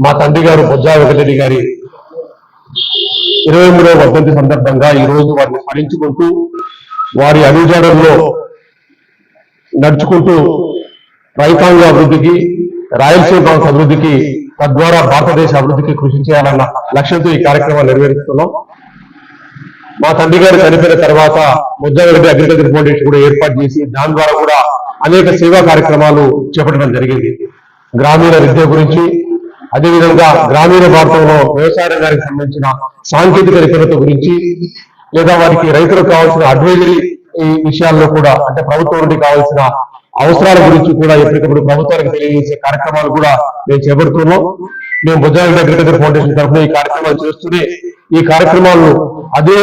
మా తండ్రి గారు బొజ్జా వెంకటరెడ్డి గారి 23వ వర్ధంతి సందర్భంగా ఈ రోజు వారిని స్మరించుకుంటూ వారి అడుగుజాడల్లో నడుచుకుంటూ రైతాంగ అభివృద్ధికి, రాయలసీమ ప్రాంత అభివృద్ధికి, తద్వారా భారతదేశ అభివృద్ధికి కృషి చేయాలన్న లక్ష్యంతో ఈ కార్యక్రమాన్ని నిర్వహిస్తున్నాం. మా తండ్రి గారు చనిపోయిన తర్వాత బొజ్జా వెంకటరెడ్డి అగ్రికల్చర్ ఫౌండేషన్ కూడా ఏర్పాటు చేసి దాని ద్వారా కూడా అనేక సేవా కార్యక్రమాలు చేపట్టడం జరిగింది. గ్రామీణ విద్య గురించి, అదేవిధంగా గ్రామీణ భారతంలో వ్యవసాయ రంగానికి సంబంధించిన సాంకేతిక నిపుణత గురించి, లేదా వారికి రైతులకు కావాల్సిన అడ్వైజరీ ఈ విషయాల్లో కూడా, అంటే ప్రభుత్వం నుండి కావాల్సిన అవసరాల గురించి కూడా ఎప్పటికప్పుడు ప్రభుత్వానికి తెలియజేసే కార్యక్రమాలు కూడా మేము చేపడుతున్నాం. మేము బొజ్జా వెంకటరెడ్డి అగ్రికల్చర్ ఫౌండేషన్ తరఫున ఈ కార్యక్రమాలు చేస్తూనే ఈ కార్యక్రమాలను అదే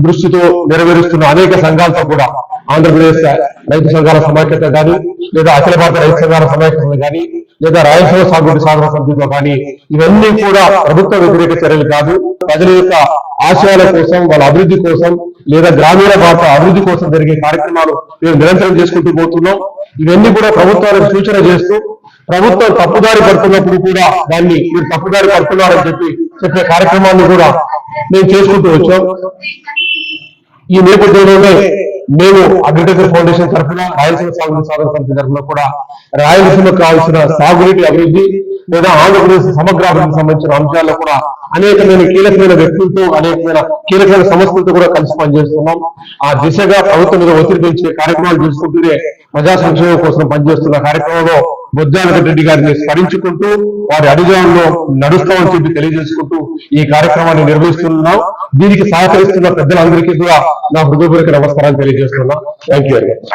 దృష్టితో నెరవేరుస్తున్న అనేక సంఘాలతో కూడా, ఆంధ్రప్రదేశ్ రైతు సంఘాల సమాఖ్యత కానీ, లేదా అఖిల భారత రైతు సంఘాల సమాఖ్యత కానీ, లేదా రాయలసీమ సాగుబడి సాధన సమితితో కానీ, ఇవన్నీ కూడా ప్రభుత్వ వ్యతిరేక చర్యలు కాదు. ప్రజల యొక్క ఆశయాల కోసం, వాళ్ళ అభివృద్ధి కోసం, లేదా గ్రామీణ భారత అభివృద్ధి కోసం జరిగే కార్యక్రమాలు మేము నిరంతరం చేసుకుంటూ పోతున్నాం. ఇవన్నీ కూడా ప్రభుత్వానికి సూచన చేస్తూ, ప్రభుత్వం తప్పుదారి పడుతున్నప్పుడు కూడా దాన్ని మీరు తప్పుదారి పడుతున్నారని చెప్పే కార్యక్రమాన్ని కూడా మేము చేసుకుంటూ వచ్చాం. ఈ నేపథ్యంలోనే మేము అగ్రికల్చర్ ఫౌండేషన్ తరఫున, రాయలసీమ సాగునీటి సాధన సమితి తరఫున కూడా రాయలసీమకు కావాల్సిన సాగునీటి అభివృద్ధి, లేదా ఆంధ్రప్రదేశ్ సమగ్ర అభివృద్ధికి సంబంధించిన అంశాల్లో కూడా అనేకమైన కీలకమైన వ్యక్తులతో, అనేకమైన కీలకమైన సంస్థలతో కూడా కలిసి పనిచేస్తున్నాం. ఆ దిశగా ప్రభుత్వం మీద ఒత్తిడి పెంచే కార్యక్రమాలు చేసుకుంటూనే ప్రజా సంక్షేమం కోసం పనిచేస్తున్న కార్యక్రమంలో బొజ్జా వెంకటరెడ్డి గారిని స్మరించుకుంటూ వారి అడుగుజాడల్లో నడుస్తామని చెప్పి తెలియజేసుకుంటూ ఈ కార్యక్రమాన్ని నిర్వహిస్తున్నాం. దీనికి సహకరిస్తున్న పెద్దలందరికీ కూడా నా హృదయపూర్వక నమస్కారాలు తెలియజేస్తున్నా. Thank you very much.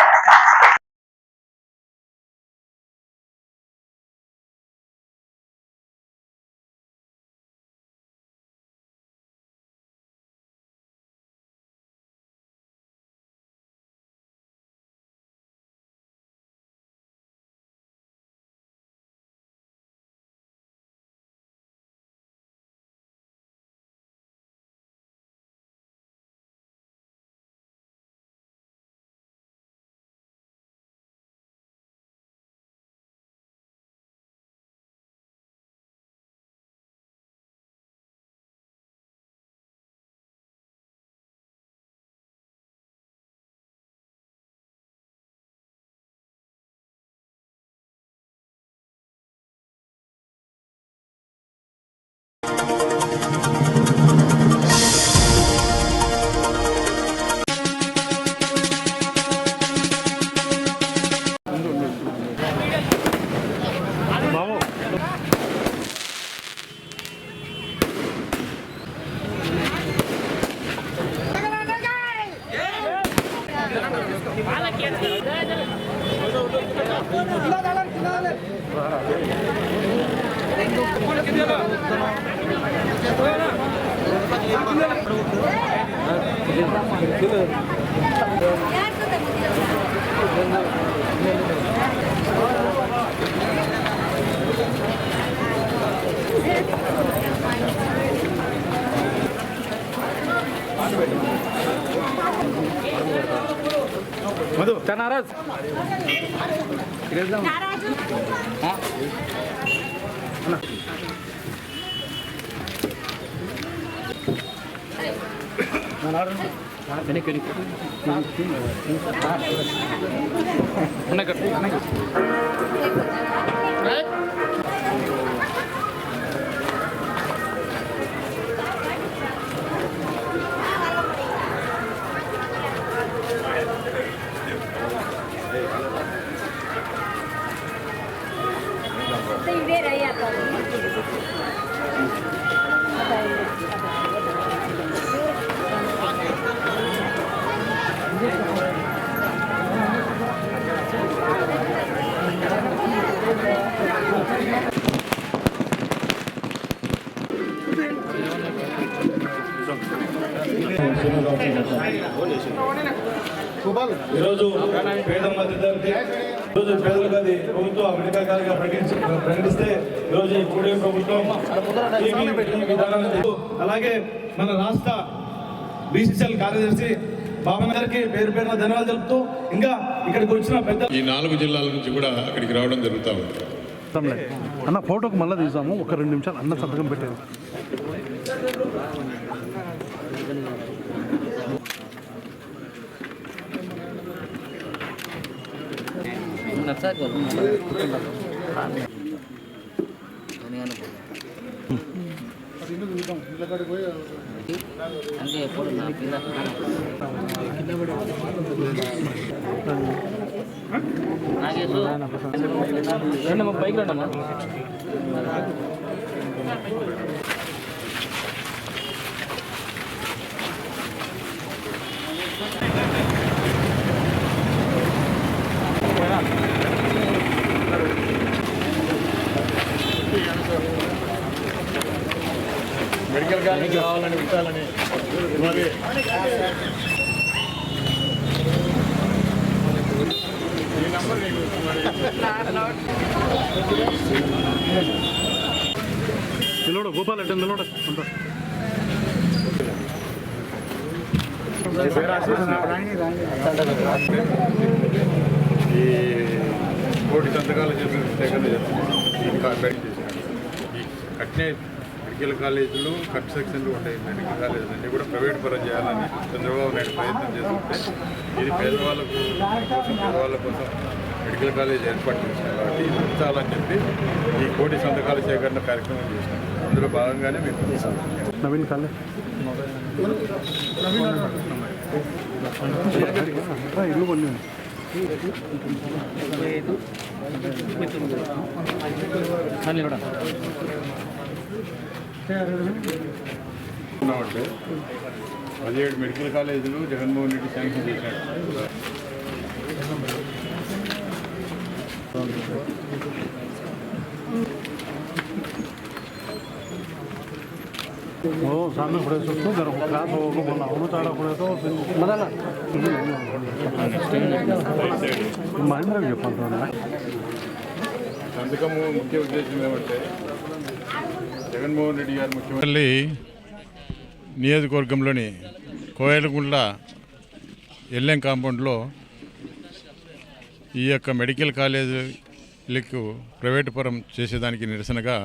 Madhu Naraj ఈరోజు పేద మధ్యతరగతి ఈరోజు పేదలకు అది ప్రభుత్వం అమెరికా గారిగా ప్రకటిస్తే ఈరోజు ఈ కూడే ప్రభుత్వం ఈ విధానాన్ని, అలాగే మన రాష్ట్ర బీసీసీఎల్ కార్యదర్శి బాబన్ గారికి పేరు పేరున ధన్యవాదాలు తెలుపుతూ, ఇంకా ఇక్కడికి వచ్చిన పెద్ద ఈ 4 జిల్లాల నుంచి కూడా అక్కడికి రావడం జరుగుతూ ఉంది. ఇస్తాంలే అన్న ఫోటోకి మళ్ళీ తీసాము ఒక 2 నిమిషాలు అన్న సంతకం పెట్టేది అంటే ఎప్పుడు నా కింద నాగేసు రండమ్మా పైకి రండమ్మా మెడికల్ కాలేజ్ కావాలని విట్టాలని మరి ఈ నంబర్ నీకు నిలవడ గోపాల్ అంటే నిలవడ ఉంటా ఈ కోటి సంతకాలు చేసిన సేకరణ చేస్తున్నాం ఈ కట్నే మెడికల్ కాలేజీలు కన్స్ట్రక్షన్లు ఉంటాయి. మెడికల్ కాలేజీలు అన్నీ కూడా ప్రైవేట్ పరం చేయాలని చంద్రబాబు నాయుడు ప్రయత్నం చేస్తుంటే ఇది పేదవాళ్ళ కోసం మెడికల్ కాలేజ్ ఏర్పాటు చేసినాం కాబట్టి ఇది ఉంచాలని చెప్పి ఈ కోటి సంతకాల సేకరణ కార్యక్రమం చేసినాం. అందులో భాగంగానే మీకు నవీన్ కాలే ఇల్లు కొన్ని ఉన్నామంటే 17 మెడికల్ కాలేజీలు జగన్మోహన్ రెడ్డి శాంక్షన్ చేశాడు. ओ सामने खड़े सोचो जरा क्लास होगा बोला हम चाड़ा खड़े तो मदाना మహేంద్ర చెప్పండి సంతకము ముఖ్య ఉద్దేశం ఏమంటే జగన్మోహన్ రెడ్డి గారు ముఖ్యమంత్రి నియోజకవర్గంలోని కోయలగుండ్ల ఎల్ఎం కాంపౌండ్లో ఈ యొక్క మెడికల్ కాలేజీలకు ప్రైవేటు పరం చేసేదానికి నిరసనగా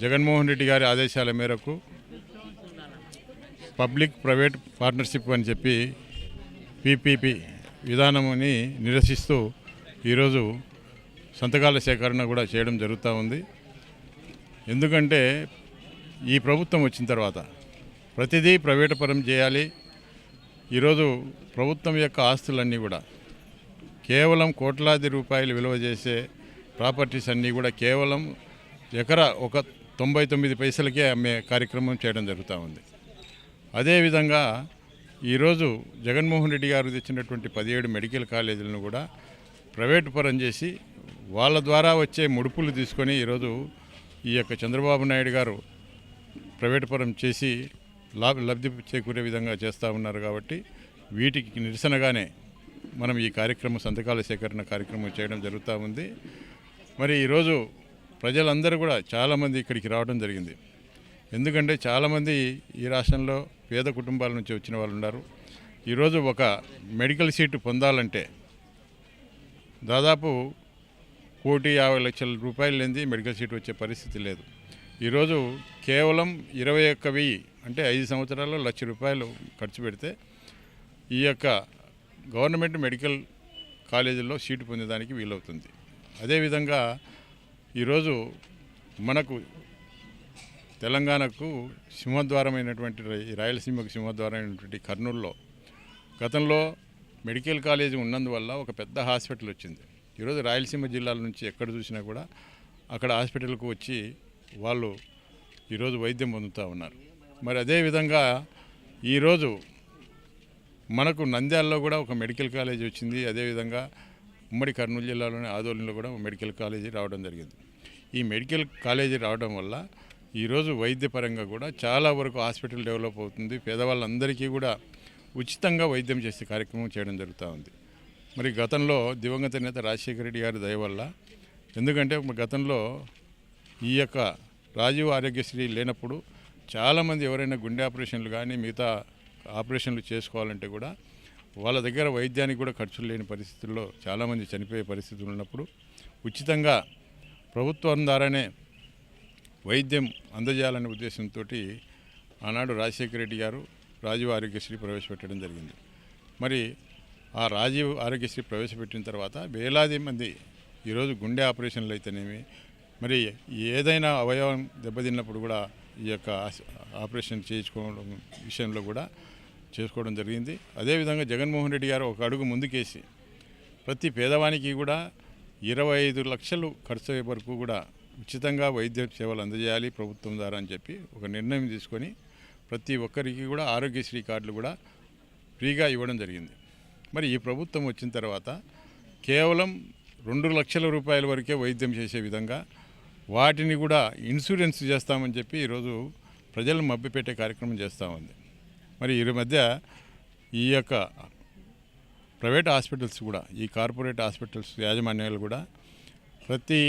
జగన్మోహన్ రెడ్డి గారి ఆదేశాల మేరకు పబ్లిక్ ప్రైవేట్ పార్ట్నర్షిప్ అని చెప్పి పీపీపీ విధానముని నిరసిస్తూ ఈరోజు సంతకాల సేకరణ కూడా చేయడం జరుగుతూ ఉంది. ఎందుకంటే ఈ ప్రభుత్వం వచ్చిన తర్వాత ప్రతిదీ ప్రైవేటు పరం చేయాలి. ఈరోజు ప్రభుత్వం యొక్క ఆస్తులన్నీ కూడా కేవలం కోట్లాది రూపాయలు విలువ చేసే ప్రాపర్టీస్ అన్నీ కూడా కేవలం ఎకరా ఒక 99 పైసలకే అమ్మే కార్యక్రమం చేయడం జరుగుతూ ఉంది. అదేవిధంగా ఈరోజు జగన్మోహన్ రెడ్డి గారు తెచ్చినటువంటి 17 మెడికల్ కాలేజీలను కూడా ప్రైవేటు పరం చేసి వాళ్ళ ద్వారా వచ్చే ముడుపులు తీసుకొని ఈరోజు ఈ యొక్క చంద్రబాబు నాయుడు గారు ప్రైవేటు పరం చేసి లబ్ధి చేకూరే విధంగా చేస్తూ ఉన్నారు. కాబట్టి వీటికి నిరసనగానే మనం ఈ కార్యక్రమం సంతకాల సేకరణ కార్యక్రమం చేయడం జరుగుతూ ఉంది. మరి ఈరోజు ప్రజలందరూ కూడా చాలామంది ఇక్కడికి రావడం జరిగింది. ఎందుకంటే చాలామంది ఈ రాష్ట్రంలో పేద కుటుంబాల నుంచి వచ్చిన వాళ్ళు ఉన్నారు. ఈరోజు ఒక మెడికల్ సీటు పొందాలంటే దాదాపు 1,50,00,000 రూపాయలు లేనిది మెడికల్ సీట్ వచ్చే పరిస్థితి లేదు. ఈరోజు కేవలం 21,000 అంటే 5 సంవత్సరాల్లో 1,00,000 రూపాయలు ఖర్చు పెడితే ఈ యొక్క గవర్నమెంట్ మెడికల్ కాలేజీల్లో సీటు పొందేదానికి వీలవుతుంది. అదేవిధంగా ఈరోజు మనకు తెలంగాణకు సింహద్వారమైనటువంటి రాయలసీమకు సింహద్వారమైనటువంటి కర్నూలులో గతంలో మెడికల్ కాలేజీ ఉన్నందువల్ల ఒక పెద్ద హాస్పిటల్ వచ్చింది. ఈరోజు రాయలసీమ జిల్లాల నుంచి ఎక్కడ చూసినా కూడా అక్కడ హాస్పిటల్కు వచ్చి వాళ్ళు ఈరోజు వైద్యం పొందుతూ ఉన్నారు. మరి అదేవిధంగా ఈరోజు మనకు నంద్యాలలో కూడా ఒక మెడికల్ కాలేజీ వచ్చింది. అదేవిధంగా ఉమ్మడి కర్నూలు జిల్లాలోని ఆదోళనలో కూడా మెడికల్ కాలేజీ రావడం జరిగింది. ఈ మెడికల్ కాలేజీ రావడం వల్ల ఈరోజు వైద్యపరంగా కూడా చాలా వరకు హాస్పిటల్ డెవలప్ అవుతుంది. పేదవాళ్ళందరికీ కూడా ఉచితంగా వైద్యం చేసే కార్యక్రమం చేయడం జరుగుతూ ఉంది. మరి గతంలో దివంగత నేత రాజశేఖర రెడ్డి గారి దయ వల్ల, ఎందుకంటే గతంలో ఈ యొక్క రాజీవ్ ఆరోగ్యశ్రీ లేనప్పుడు చాలామంది ఎవరైనా గుండె ఆపరేషన్లు కానీ మిగతా ఆపరేషన్లు చేసుకోవాలంటే కూడా వాళ్ళ దగ్గర వైద్యానికి కూడా ఖర్చులు లేని పరిస్థితుల్లో చాలామంది చనిపోయే పరిస్థితులు ఉన్నప్పుడు ఉచితంగా ప్రభుత్వం ద్వారానే వైద్యం అందజేయాలనే ఉద్దేశంతో ఆనాడు రాజశేఖర రెడ్డి గారు రాజీవ్ ఆరోగ్యశ్రీ ప్రవేశపెట్టడం జరిగింది. మరి ఆ రాజీవ్ ఆరోగ్యశ్రీ ప్రవేశపెట్టిన తర్వాత వేలాది మంది ఈరోజు గుండె ఆపరేషన్లు అయితేనేమి, మరి ఏదైనా అవయవం దెబ్బతిన్నప్పుడు కూడా ఈ యొక్క ఆపరేషన్ చేయించుకోవడం విషయంలో కూడా చేసుకోవడం జరిగింది. అదేవిధంగా జగన్మోహన్ రెడ్డి గారు ఒక అడుగు ముందుకేసి ప్రతి పేదవానికి కూడా 25 లక్షలు ఖర్చు అయ్యే వరకు కూడా ఉచితంగా వైద్య సేవలు అందజేయాలి ప్రభుత్వం ద్వారా అని చెప్పి ఒక నిర్ణయం తీసుకొని ప్రతి ఒక్కరికి కూడా ఆరోగ్యశ్రీ కార్డులు కూడా ఫ్రీగా ఇవ్వడం జరిగింది. మరి ఈ ప్రభుత్వం వచ్చిన తర్వాత కేవలం 2 లక్షల రూపాయల వరకే వైద్యం చేసే విధంగా వాటిని కూడా ఇన్సూరెన్స్ చేస్తామని చెప్పి ఈరోజు ప్రజలను మభ్యపెట్టే కార్యక్రమం చేస్తూ ఉంది. మరి ఈ మధ్య ఈ యొక్క ప్రైవేట్ హాస్పిటల్స్ కూడా, ఈ కార్పొరేట్ హాస్పిటల్స్ యాజమాన్యాలు కూడా ప్రతి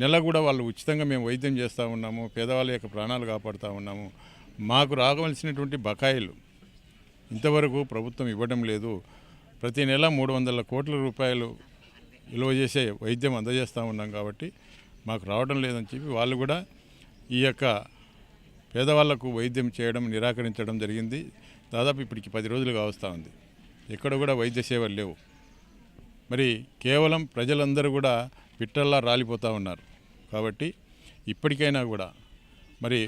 నెల కూడా వాళ్ళు ఉచితంగా మేము వైద్యం చేస్తూ ఉన్నాము, పేదవాళ్ళ యొక్క ప్రాణాలు కాపాడుతూ ఉన్నాము, మాకు రాగవలసినటువంటి బకాయిలు ఇంతవరకు ప్రభుత్వం ఇవ్వడం లేదు, ప్రతి నెల 300 కోట్ల రూపాయలు విలువ చేసే వైద్యం అందజేస్తూ ఉన్నాం కాబట్టి మాకు రావడం లేదని చెప్పి వాళ్ళు కూడా ఈ యొక్క పేదవాళ్లకు వైద్యం చేయడం నిరాకరించడం జరిగింది. దాదాపు ఇప్పటికి 10 రోజులుగా వస్తూ ఉంది. ఎక్కడ కూడా వైద్య సేవలు లేవు. మరి కేవలం ప్రజలందరూ కూడా పిట్టల్లా రాలిపోతూ ఉన్నారు. కాబట్టి ఇప్పటికైనా కూడా మరి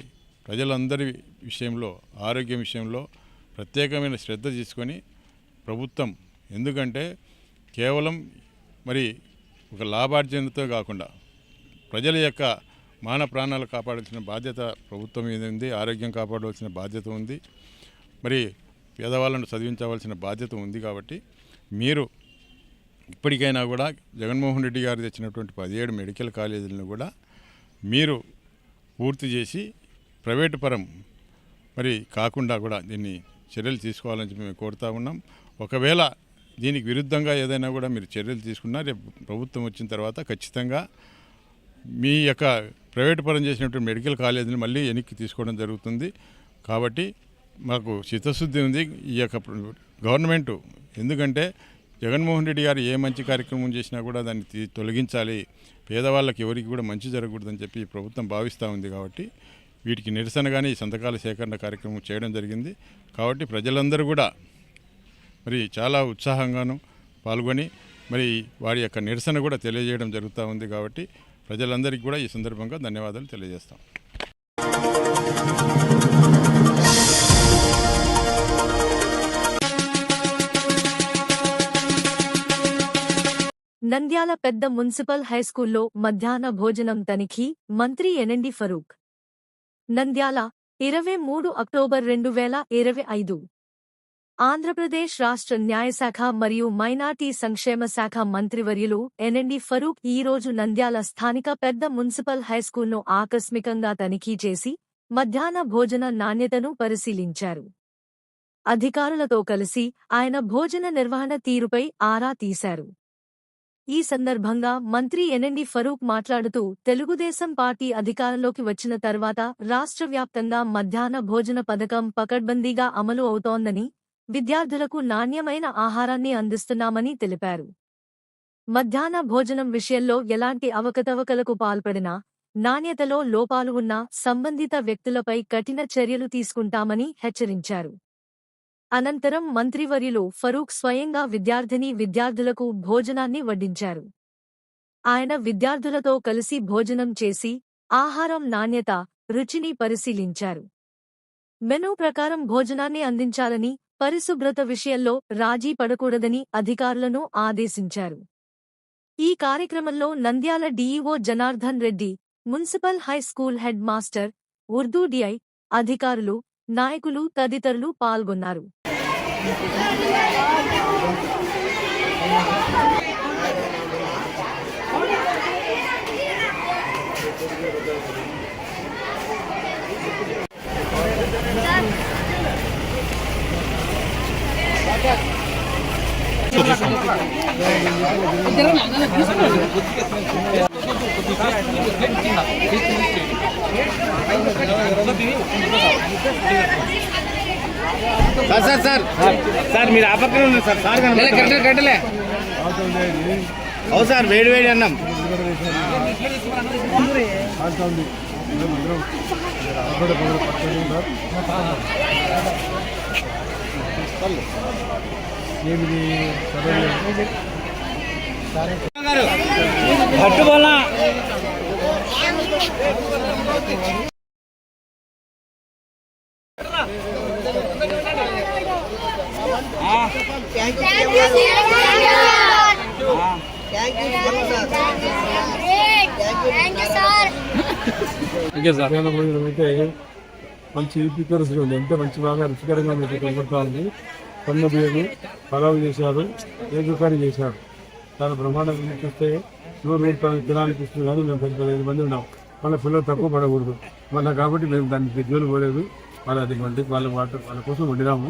ప్రజలందరి విషయంలో, ఆరోగ్యం విషయంలో ప్రత్యేకమైన శ్రద్ధ తీసుకొని ప్రభుత్వం, ఎందుకంటే కేవలం మరి ఒక లాభార్జనతో కాకుండా ప్రజల యొక్క మాన ప్రాణాలు కాపాడాల్సిన బాధ్యత ప్రభుత్వం మీద ఉంది, ఆరోగ్యం కాపాడవలసిన బాధ్యత ఉంది, మరి పేదవాళ్ళను చదివించవలసిన బాధ్యత ఉంది. కాబట్టి మీరు ఇప్పటికైనా కూడా జగన్మోహన్ రెడ్డి గారు తెచ్చినటువంటి 17 మెడికల్ కాలేజీలను కూడా మీరు పూర్తి చేసి ప్రైవేటు పరం మరి కాకుండా కూడా దీన్ని చర్యలు తీసుకోవాలని చెప్పి మేము కోరుతా ఉన్నాం. ఒకవేళ దీనికి విరుద్ధంగా ఏదైనా కూడా మీరు చర్యలు తీసుకున్నా రేపు ప్రభుత్వం వచ్చిన తర్వాత ఖచ్చితంగా మీ యొక్క ప్రైవేటు పరం చేసినటువంటి మెడికల్ కాలేజీని మళ్ళీ వెనక్కి తీసుకోవడం జరుగుతుంది. కాబట్టి మాకు చిత్తశుద్ధి ఉంది ఈ యొక్క గవర్నమెంటు. ఎందుకంటే జగన్మోహన్ రెడ్డి గారు ఏ మంచి కార్యక్రమం చేసినా కూడా దాన్ని తొలగించాలి, పేదవాళ్ళకి ఎవరికి కూడా మంచి జరగకూడదని చెప్పి ఈ ప్రభుత్వం భావిస్తూ ఉంది. కాబట్టి వీటికి నిరసనగానే ఈ సంతకాల సేకరణ కార్యక్రమం చేయడం జరిగింది. కాబట్టి ప్రజలందరూ కూడా మరి చాలా ఉత్సాహంగాను పాల్గొని మరి వారి యొక్క నిరసన కూడా తెలియజేయడం జరుగుతూ ఉంది. కాబట్టి ప్రజలందరికీ కూడా ఈ సందర్భంగా ధన్యవాదాలు తెలియజేస్తాం. నంద్యాల పెద్ద మున్సిపల్ హైస్కూల్లో మధ్యాహ్న భోజనం తనిఖీ, మంత్రి ఎన్ఎండి ఫరూక్. నంద్యాల 23 అక్టోబర్ 2025. ఆంధ్రప్రదేశ్ రాష్ట్ర న్యాయశాఖ మరియు మైనార్టీ సంక్షేమ శాఖ మంత్రివర్యులు ఎన్ఎండి ఫరూక్ ఈరోజు నంద్యాల స్థానిక పెద్ద మున్సిపల్ హైస్కూల్ను ఆకస్మికంగా తనిఖీ చేసి మధ్యాహ్న భోజన నాణ్యతను పరిశీలించారు. అధికారులతో కలిసి ఆయన భోజన నిర్వహణ తీరుపై ఆరా తీశారు. ఈ సందర్భంగా మంత్రి ఎన్ఎండి ఫరూక్ మాట్లాడుతూ, తెలుగుదేశం పార్టీ అధికారంలోకి వచ్చిన తర్వాత రాష్ట్ర వ్యాప్తంగా మధ్యాహ్న భోజన పథకం పకడ్బందీగా అమలు అవుతోందని, విద్యార్థులకు నాణ్యమైన ఆహారాన్ని అందిస్తున్నామని తెలిపారు. మధ్యాహ్న భోజనం విషయంలో ఎలాంటి అవకతవకలకు పాల్పడినా, నాణ్యతలో లోపాలు ఉన్నా సంబంధిత వ్యక్తులపై కఠిన చర్యలు తీసుకుంటామని హెచ్చరించారు. అనంతరం మంత్రివర్యులు ఫరూక్ స్వయంగా విద్యార్థులకు భోజనాన్ని వడ్డించారు. ఆయన విద్యార్థులతో కలిసి భోజనం చేసి ఆహారం నాణ్యత, రుచిని పరిశీలించారు. మెనూ ప్రకారం భోజనాన్ని అందించాలని, పరిశుభ్రత విషయంలో రాజీ పడకూడదని అధికారులను ఆదేశించారు. ఈ కార్యక్రమంలో Nandyal DEO Janardhan Reddy, municipal high school head master, Urdu DI, అధికారులు, నాయకులు తదితరులు పాల్గొన్నారు. సార్ మీరు ఆ పక్కన ఉన్నారు సార్. కట్టలే అవు సార్ వేడి వేడి అన్నం పట్టుకోవాలా అయితే మంచి రుచికరంగా ఉంది. ఎంత మంచి బాగా రుచికరంగా కనబడతా ఉంది. సన్న బియ్యము పలావ్ చేశారు, ఏకకారి చేశారు. చాలా బ్రహ్మాండంగా చూస్తే 100 రూపాయలు తినాలని ఇస్తుంది. కానీ మేము 15 మంది ఉన్నాం. వాళ్ళ పిల్లలు తక్కువ పడకూడదు మళ్ళీ కాబట్టి మేము దానికి జోలు పోలేదు. వాళ్ళు అది వండి వాళ్ళ కోసం వండినాము.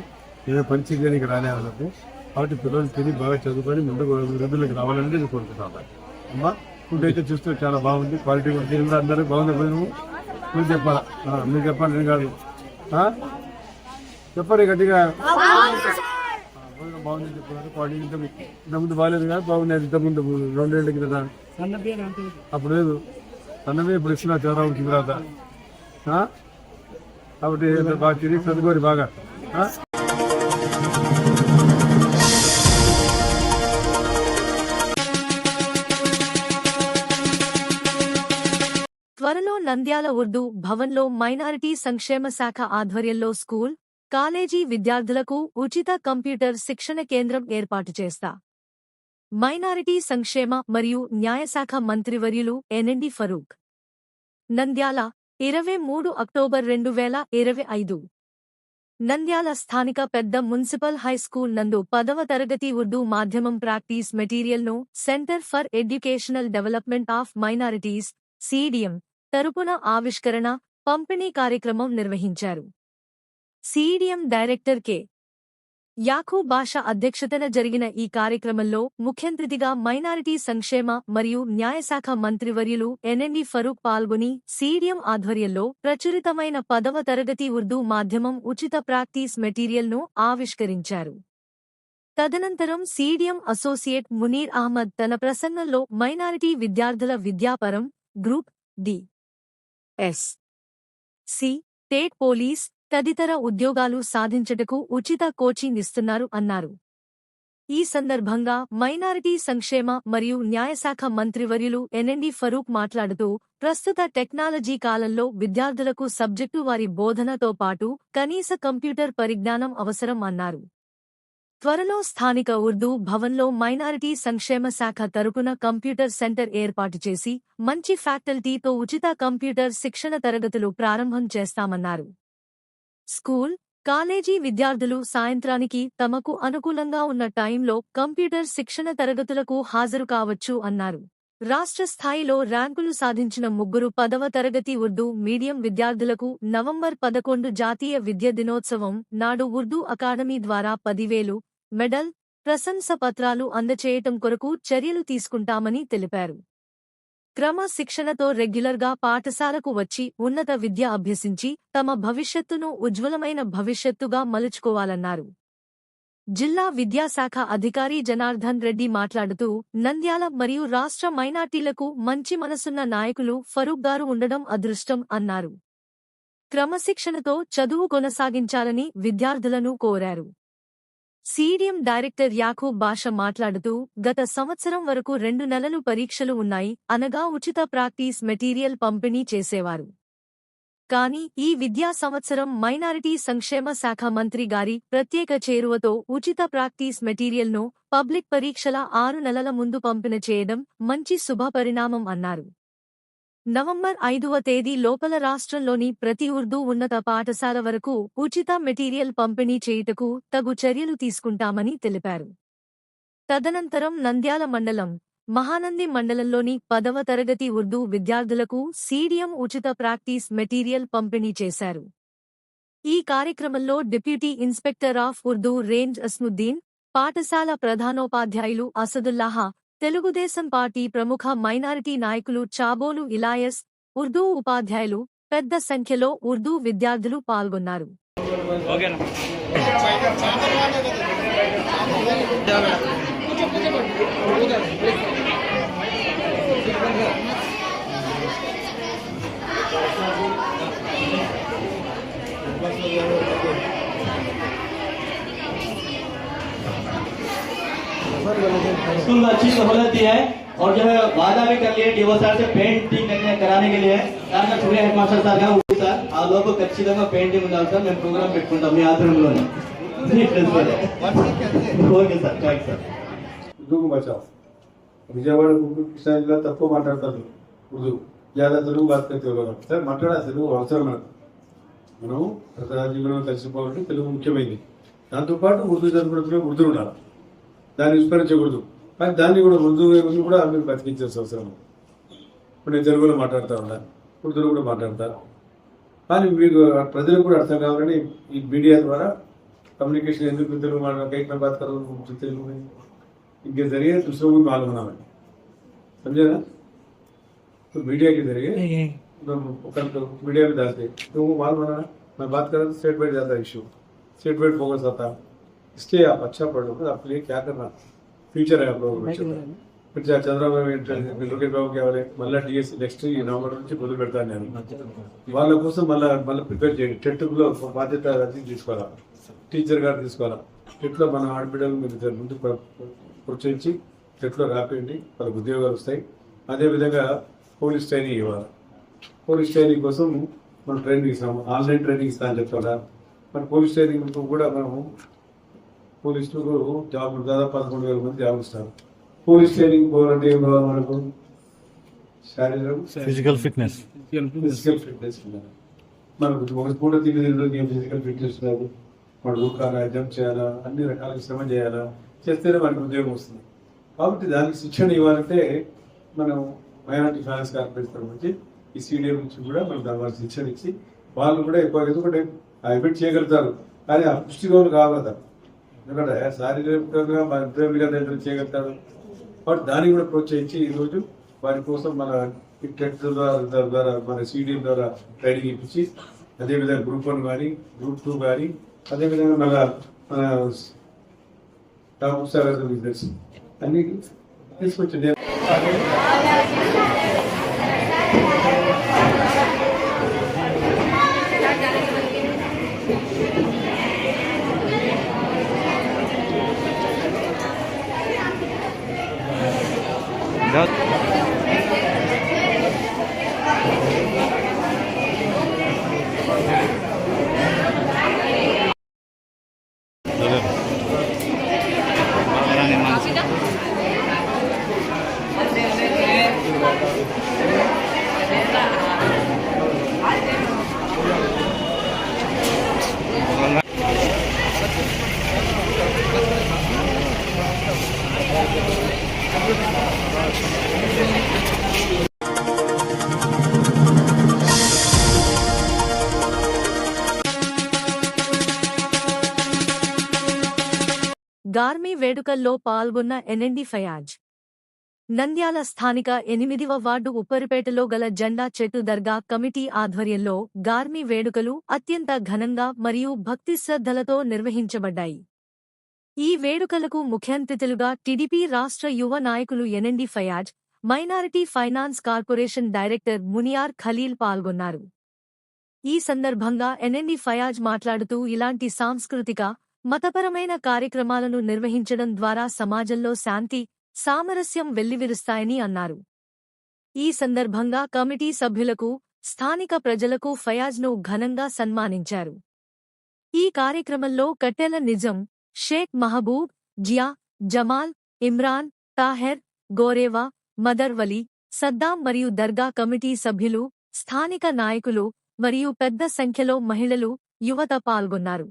ఏదో పని చేయడానికి రాలే వాళ్ళకు. కాబట్టి పిల్లలు తిని బాగా చదువుకొని ముందుకు వృద్ధులకు రావాలని నేను కోరుకుంటున్నాను. అమ్మ ఫుడ్ అయితే చూస్తే చాలా బాగుంది. క్వాలిటీ కూడా అందరూ బాగుంది. పోయినాము మీరు చెప్పాలా? మీరు చెప్పాలి, నేను కాదు. చెప్పండి గట్టిగా. బాగుంది చెప్తున్నారు. క్వాలిటీ ఇంతకుముందు బాగాలేదు కదా, బాగున్నాయి. ఇంతకుముందు 2 ఏళ్ళ కింద అప్పుడు లేదు. సన్నమే ఇప్పుడు ఇస్తున్నా చాలా ఉంటుంది తర్వాత. కాబట్టి బాగా తిరిగి చదువుకోరు బాగా. త్వరలో నంద్యాల ఉర్దూ భవన్లో మైనారిటీ సంక్షేమ శాఖ ఆధ్వర్యంలో స్కూల్, కాలేజీ విద్యార్థులకు ఉచిత కంప్యూటర్ శిక్షణ కేంద్రం ఏర్పాటు చేస్తా. మైనారిటీ సంక్షేమ మరియు న్యాయశాఖ మంత్రివర్యులు ఎన్ఎండి ఫరూక్. నంద్యాల 23 అక్టోబర్ 2025. నంద్యాల స్థానిక పెద్ద మున్సిపల్ హైస్కూల్ నందు 10వ తరగతి ఉర్దూ మాధ్యమం ప్రాక్టీస్ మెటీరియల్ను centre for educational development of minorities (CDM) తరపున ఆవిష్కరణ, పంపిణీ కార్యక్రమం నిర్వహించారు. CDM director K. Yakub Basha అధ్యక్షతన జరిగిన ఈ కార్యక్రమంలో ముఖ్యంతిథిగా మైనారిటీ సంక్షేమ మరియు న్యాయశాఖ మంత్రివర్యులు ఎన్ఎండి ఫరూక్ పాల్గొని సిడిఎం ఆధ్వర్యంలో ప్రచురితమైన 10వ తరగతి ఉర్దూ మాధ్యమం ఉచిత ప్రాక్టీస్ మెటీరియల్ను ఆవిష్కరించారు. తదనంతరం సిడిఎం అసోసియేట్ మునీర్ అహ్మద్ తన ప్రసంగంలో మైనారిటీ విద్యార్థుల విద్యాపరం, group D, S, C, state police తదితర ఉద్యోగాలు సాధించటకు ఉచిత కోచింగ్ ఇస్తున్నారు అన్నారు. ఈ సందర్భంగా మైనారిటీ సంక్షేమ మరియు న్యాయశాఖ మంత్రివర్యులు ఎన్ఎండి ఫరూక్ మాట్లాడుతూ, ప్రస్తుత టెక్నాలజీ కాలంలో విద్యార్థులకు సబ్జెక్టు వారి బోధనతో పాటు కనీస కంప్యూటర్ పరిజ్ఞానం అవసరం అన్నారు. త్వరలో స్థానిక ఉర్దూ భవన్లో మైనారిటీ సంక్షేమ శాఖ తరపున కంప్యూటర్ సెంటర్ ఏర్పాటు చేసి మంచి ఫ్యాకల్టీతో ఉచిత కంప్యూటర్ శిక్షణ తరగతులు ప్రారంభం చేస్తామన్నారు. స్కూల్, కాలేజీ విద్యార్థులు సాయంత్రానికి తమకు అనుకూలంగా ఉన్న టైంలో కంప్యూటర్ శిక్షణ తరగతులకు హాజరు కావచ్చు అన్నారు. రాష్ట్ర స్థాయిలో ర్యాంకులు సాధించిన 3 10వ తరగతి ఉర్దూ మీడియం విద్యార్థులకు నవంబర్ 11 జాతీయ విద్య దినోత్సవం నాడు ఉర్దూ అకాడమీ ద్వారా 10,000 మెడల్, ప్రశంస పత్రాలు అందచేయటం కొరకు చర్యలు తీసుకుంటామని తెలిపారు. క్రమ శిక్షణతో రెగ్యులర్గా పాఠశాలకు వచ్చి ఉన్నత విద్య అభ్యసించి తమ భవిష్యత్తును ఉజ్వలమైన భవిష్యత్తుగా మలుచుకోవాలన్నారు. జిల్లా విద్యాశాఖ అధికారి జనార్దన్ రెడ్డి మాట్లాడుతూ, నంద్యాల మరియు రాష్ట్ర మైనార్టీలకు మంచి మనసున్న నాయకులు ఫరూక్ గారు ఉండడం అదృష్టం అన్నారు. క్రమశిక్షణతో చదువు కొనసాగించాలని విద్యార్థులను కోరారు. సిడిఎం డైరెక్టర్ యాకూబ్ బాషా మాట్లాడుతూ, గత సంవత్సరం వరకు 2 నెలలు పరీక్షలు ఉన్నాయి అనగా ఉచిత ప్రాక్టీస్ మెటీరియల్ పంపిణీ చేసేవారు. కానీ ఈ విద్యా సంవత్సరం మైనారిటీ సంక్షేమ శాఖ మంత్రి గారి ప్రత్యేక చేరువతో ఉచిత ప్రాక్టీస్ మెటీరియల్ను పబ్లిక్ పరీక్షల 6 నెలల ముందు పంపిణ చేయడం మంచి శుభపరిణామం అన్నారు. నవంబర్ 5వ తేదీ లోపల రాష్ట్రంలోని ప్రతి ఉర్దూ ఉన్నత పాఠశాల వరకు ఉచిత మెటీరియల్ పంపిణీ చేయుటకు తగు చర్యలు తీసుకుంటామని తెలిపారు. తదనంతరం నంద్యాల మండలం, మహానంది మండలంలోని 10వ తరగతి ఉర్దూ విద్యార్థులకు సిడిఎం ఉచిత ప్రాక్టీస్ మెటీరియల్ పంపిణీ చేశారు. ఈ కార్యక్రమంలో deputy inspector of Urdu range Asmuddin, పాఠశాల ప్రధానోపాధ్యాయులు అసదుల్లాహ, తెలుగుదేశం పార్టీ ప్రముఖ మైనారిటీ నాయకులు చాబోలు ఇలాయస్, ఉర్దూ ఉపాధ్యాయులు పెద్ద సంఖ్యలో ఉర్దూ విద్యార్థులు పాల్గొన్నారు. ఓకేనా स्कूल में अच्छी सहूलत दी है और जो है वादा भी कर लिए डीओ साहब से पेंटिंग कराने के लिए దాంట్లో చూడే హెడ్ మాస్టర్ సార్ గారు సార్ ఆ లోపు ఖచ్చితంగా పెయింటింగ్ ఉండాలి సార్ మేము ప్రోగ్రామ్ పెట్టుకుంటాం మీ ఆధ్వర్యంలోనే ఓకే సార్ థ్యాంక్ సార్ ఉర్దూకు బచావ్ విజయవాడ కృష్ణా జిల్లా తక్కువ మాట్లాడతారు ఉర్దూ ज़्यादा తెలుగు మాట్లాడతారు సార్ మాట్లాడాలి తెలుగు అవసరం మనం జీవనంలో కలిసిపోవాలంటే తెలుగు ముఖ్యమైనది. దాంతోపాటు ఉర్దూ చదువుకున్నప్పుడు ఉర్దూ ఉండాలి, దాన్ని విస్మరించకూడదు. కానీ దాన్ని కూడా ఉర్దూ కూడా మీరు బతికించాల్సిన అవసరం. ఇప్పుడు నేను తెలుగులో మాట్లాడుతూ ఉన్నాను, ఉర్దూలో కూడా మాట్లాడతాను. కానీ మీకు ప్రజలకు కూడా అర్థం కావాలని ఈ మీడియా ద్వారా कम्युनिकेशन ఎందుకు తెలుగు మాట్లాడాలి కైక్ బాత్ కరో తెలుగు में इनके जरिए दूसरों को मालूम होना है, समझे ना? तो मीडिया के जरिए मीडिया में डालते तो वो मालूम होना है. मैं बात कर रहा हूँ स्टेट वाइड ज़्यादा इशू, स्टेट वाइड फोकस आता है. इसलिए आप अच्छा पढ़ोगे, आपके लिए क्या करना फ्यूचर है आप लोगों को. फिर చంద్రబాబు లోకేష్ బాబు కావాలి, మళ్ళీ డిఎస్సి నెక్స్ట్ ఈ నవంబర్ నుంచి మొదలు పెడతాను నేను. వాళ్ళ కోసం మళ్ళీ ప్రిపేర్ చేయండి. టెట్లో బాధ్యత అది తీసుకోవాలా, టీచర్ గారు తీసుకోవాలా. టెట్లో మన ఆడబిడ్డలు మీరు ముందు ప్రోత్సహించి టెట్లో రాపేయండి, వాళ్ళకి ఉద్యోగాలు వస్తాయి. అదేవిధంగా పోలీస్ ట్రైనింగ్ ఇవ్వాలి. పోలీస్ ట్రైనింగ్ కోసం మనం ట్రైనింగ్ ఇస్తాము, ఆన్లైన్ ట్రైనింగ్ ఇస్తామని చెప్తారా. మన పోలీస్ ట్రైనింగ్ కూడా మనము పోలీసులకు జాబులు దాదాపు 11,000 మంది జాబులు ఇస్తారు. పోలీస్ ట్రైనింగ్ పోవాలంటే ఏం కావాలి మనకు? శారీరక ఫిజికల్ ఫిట్నెస్ మనకు ఒక పూట తిరిగి ఫిజికల్ ఫిట్నెస్ లేదు. మనం ఊకాలా, జంప్ చేయాలా, అన్ని రకాల శ్రమ చేయాలా, చేస్తేనే మనకు ఉద్యోగం వస్తుంది. కాబట్టి దానికి శిక్షణ ఇవ్వాలంటే మనం మైనారిటీ ఫైనాన్స్ కార్పొరేషన్ నుంచి ఈ సీడీఎం నుంచి కూడా మనం దాని వాళ్ళకి శిక్షణ ఇచ్చి వాళ్ళు కూడా ఎక్కువ ఎందుకంటే ఆ ఎఫెక్ట్ చేయగలుగుతారు. కానీ ఆ పుష్టిగోలు కావాలి, ఎందుకంటే శారీరకంగా మన ఉద్యోగులుగా చేయగలుగుతారు. కాబట్టి దాన్ని కూడా ప్రోత్సహించి ఈరోజు వారి కోసం మన టెట్ ద్వారా మన సీడీఎం ద్వారా ట్రైనింగ్ ఇప్పించి, అదేవిధంగా గ్రూప్ 1 కానీ గ్రూప్ 2 కానీ అదేవిధంగా మన టాప్ స్టార్ బిజినెస్ అన్ని తీసుకొచ్చింది. గార్మీ వేడుకల్లో పాల్గొన్న ఎన్ఎండి ఫయాజ్. నంద్యాల స్థానిక 8వ వార్డు ఉప్పరిపేటలో గల జెండా చెట్టు దర్గా కమిటీ ఆధ్వర్యంలో గార్మీ వేడుకలు అత్యంత ఘనంగా మరియు భక్తి శ్రద్ధలతో నిర్వహించబడ్డాయి. ఈ వేడుకలకు ముఖ్యాతిథులుగా టీడీపీ రాష్ట్ర యువ నాయకులు NMD Fayaz, minority finance corporation director Muniyar Khalil పాల్గొన్నారు. ఈ సందర్భంగా ఎన్ఎండి ఫయాజ్ మాట్లాడుతూ ఇలాంటి సాంస్కృతిక, మతపరమైన కార్యక్రమాలను నిర్వహించడం ద్వారా సమాజంలో శాంతి, సామరస్యం వెల్లివిరుస్తాయని అన్నారు. ఈ సందర్భంగా కమిటీ సభ్యులకు, స్థానిక ప్రజలకు ఫయాజ్ను ఘనంగా సన్మానించారు. ఈ కార్యక్రమంలో కట్టెల నిజం, షేక్ మహబూబ్, జియా, జమాల్, ఇమ్రాన్, తాహెర్, గోరేవా, మదర్ వలి, సద్దాం మరియు దర్గా కమిటీ సభ్యులు, స్థానిక నాయకులు మరియు పెద్ద సంఖ్యలో మహిళలు, యువత పాల్గొన్నారు.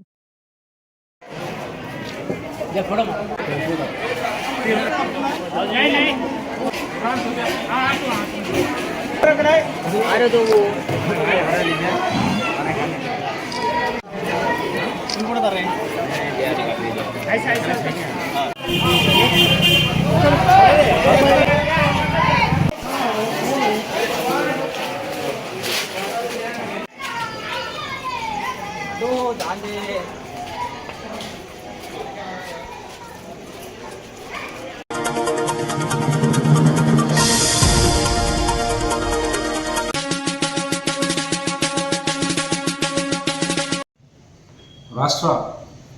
రాష్ట్ర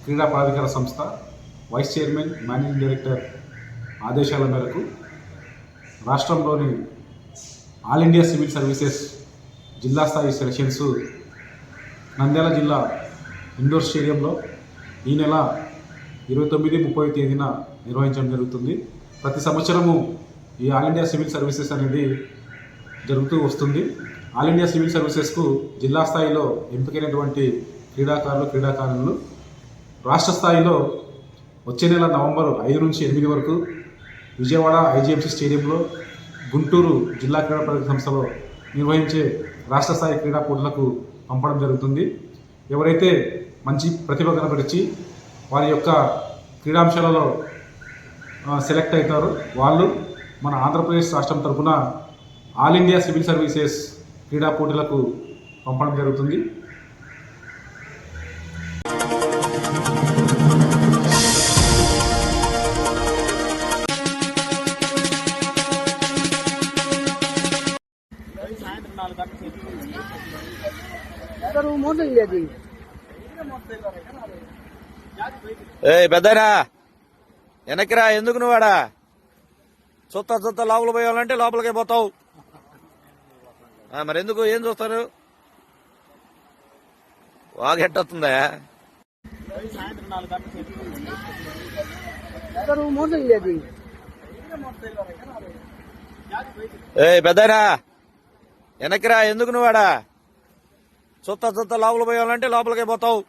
క్రీడా ప్రాధికార సంస్థ వైస్ చైర్మన్, మేనేజింగ్ డైరెక్టర్ ఆదేశాల మేరకు రాష్ట్రంలోని ఆల్ ఇండియా సివిల్ సర్వీసెస్ జిల్లా స్థాయి సెలక్షన్స్ నంద్యాల జిల్లా ఇండోర్ స్టేడియంలో ఈ నెల 29-30 తేదీన నిర్వహించడం జరుగుతుంది. ప్రతి సంవత్సరము ఈ ఆల్ ఇండియా సివిల్ సర్వీసెస్ అనేది జరుగుతూ వస్తుంది. ఆల్ ఇండియా సివిల్ సర్వీసెస్కు జిల్లా స్థాయిలో ఎంపికైనటువంటి క్రీడాకారులు రాష్ట్ర స్థాయిలో వచ్చే నెల నవంబర్ 5 నుంచి 8 వరకు విజయవాడ IGMC స్టేడియంలో, గుంటూరు జిల్లా క్రీడా ప్రగతి సంస్థలో నిర్వహించే రాష్ట్ర స్థాయి క్రీడా పోటీలకు పంపడం జరుగుతుంది. ఎవరైతే మంచి ప్రతిభ కనబరిచి వారి యొక్క క్రీడాంశాలలో సెలెక్ట్ అవుతారో వాళ్ళు మన ఆంధ్రప్రదేశ్ రాష్ట్రం తరఫున ఆల్ ఇండియా సివిల్ సర్వీసెస్ క్రీడా పోటీలకు పంపడం జరుగుతుంది. పెద్దనా వెనక్కిరా, ఎందుకు నువ్వాడా చూస్తా లోపల పోయాలంటే లోపలికే పోతావు. మరి ఎందుకు, ఏం చూస్తారు? వాగెట్టొస్తుందా? పెద్దనా వెనక్కిరా, ఎందుకు నువ్వాడా చూస్తా లోపల పోయాలంటే లోపలికే పోతావు.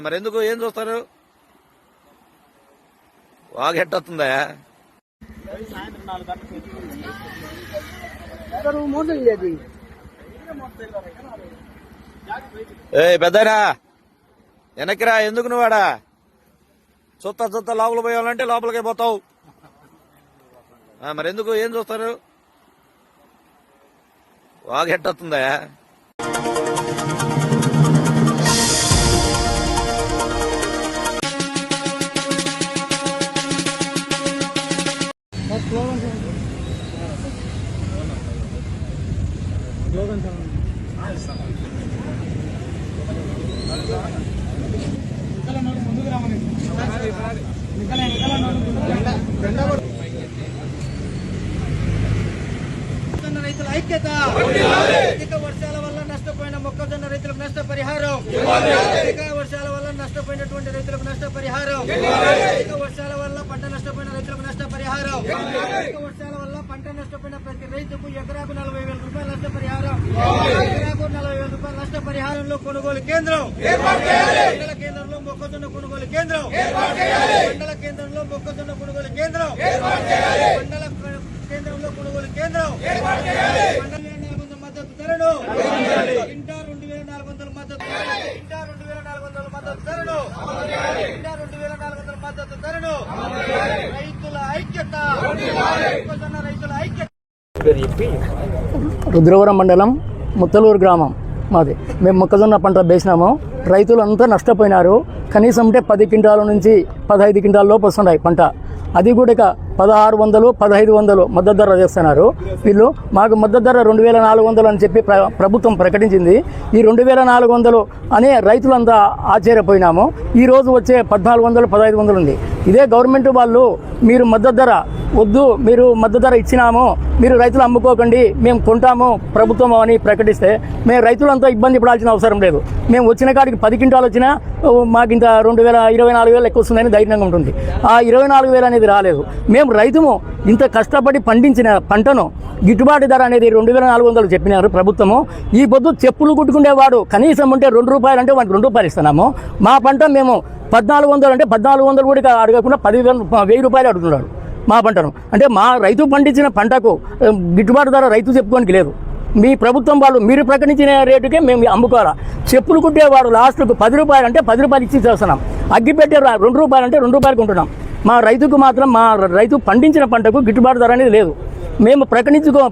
మరి ఎందుకు, ఏం చూస్తారు? వాగెట్టొస్తుందా? పెద్దనా వెనక్కిరా, ఎందుకు నువ్వాడా చూస్తా లోపల పోయాలంటే లోపలికే పోతావు. మరి ఎందుకు, ఏం చూస్తారు? వాగెట్టొస్తుందా? రైతుల ఐక్యత, అధిక వర్షాల వల్ల నష్టపోయిన మొక్కజొన్న రైతులకు నష్టపరిహారం, అధిక వర్షాల వల్ల నష్టపోయినటువంటి రైతులకు నష్టపరిహారం, అధిక వర్షాల వల్ల పంట నష్టపోయిన రైతులకు నష్టపరిహారం, అధిక వర్షాల వల్ల పంట నష్టపోయిన ప్రతి రైతుకు ఎకరాకు 40,000 రూపాయల నష్టపరిహారం, ఎకరాకు 40,000 రూపాయల నష్టపరిహారంలో కొనుగోలు కేంద్రం, మండల కేంద్రంలో మొక్కజొన్న కొనుగోలు కేంద్రం, మండల కేంద్రంలో మొక్కజొన్న కొనుగోలు కేంద్రం, మండల కేంద్రంలో కొనుగోలు కేంద్రం, మండల 400 మద్దతు ధరను, ఇంటా 2,400 మద్దతు, ఇంటా 2,400 మద్దతు ధరను, ఇంటా 2,400 మద్దతు ధరను. రైతుల ఐక్యత, మొక్కజొన్న రైతుల ఐక్యత. రుద్రవరం మండలం ముత్తలూరు గ్రామం మాది. మేము మొక్కజొన్న పంట వేసినాము. రైతులంతా నష్టపోయినారు. కనీసం అంటే 10 క్వింటాల నుంచి 15 క్వింటాల లోపు వస్తున్నాయి పంట. అది కూడా 1,600, 1,500 మద్దతు ధర చేస్తున్నారు వీళ్ళు. మాకు మద్దతు ధర 2,400 అని చెప్పి ప్రభుత్వం ప్రకటించింది. ఈ 2,400 అనే రైతులంతా ఆశ్చర్యపోయినాము. ఈరోజు వచ్చే 1,400, 1,500 ఉంది. ఇదే గవర్నమెంట్ వాళ్ళు మీరు మద్దతు ధర వద్దు, మీరు మద్దతు ధర ఇచ్చినాము, మీరు రైతులు అమ్ముకోకండి, మేము కొంటాము ప్రభుత్వం అని ప్రకటిస్తే మేము రైతులంతా ఇబ్బంది పడాల్సిన అవసరం లేదు. మేము వచ్చిన కాడికి 10 క్వింటాలు వచ్చినా మాకు ఇంత 24,000 ఎక్కువ వస్తుందని ధైర్యంగా ఉంటుంది. ఆ 24,000 అనేది రాలేదు. మేము రైతుము ఇంత కష్టపడి పండించిన పంటను గిట్టుబాటు ధర అనేది 2,400 చెప్పినారు ప్రభుత్వము. ఈ పొద్దు చెప్పులు కుట్టుకునేవాడు కనీసం అంటే 2 రూపాయలు అంటే వాడికి 2 రూపాయలు ఇస్తున్నాము. మా పంట మేము 1,400 అంటే 1,400 కూడా అడగకుండా 10,000 రూపాయలు అడుగుతున్నాడు మా పంటను. అంటే మా రైతు పండించిన పంటకు గిట్టుబాటు ధర రైతు చెప్పుకోనికి లేదు. మీ ప్రభుత్వం వాళ్ళు మీరు ప్రకటించిన రేటుకే మేము అమ్ముకోవాలా. చెప్పులు కుట్టేవాడు లాస్ట్కు 10 రూపాయలు అంటే 10 రూపాయలు ఇచ్చి చేస్తున్నాం. అగ్గి పెట్టే 2 రూపాయలు అంటే 2 రూపాయలు కొంటున్నాం. మా రైతుకు మాత్రం మా రైతు పండించిన పంటకు గిట్టుబాటు ధర అనేది లేదు. మేము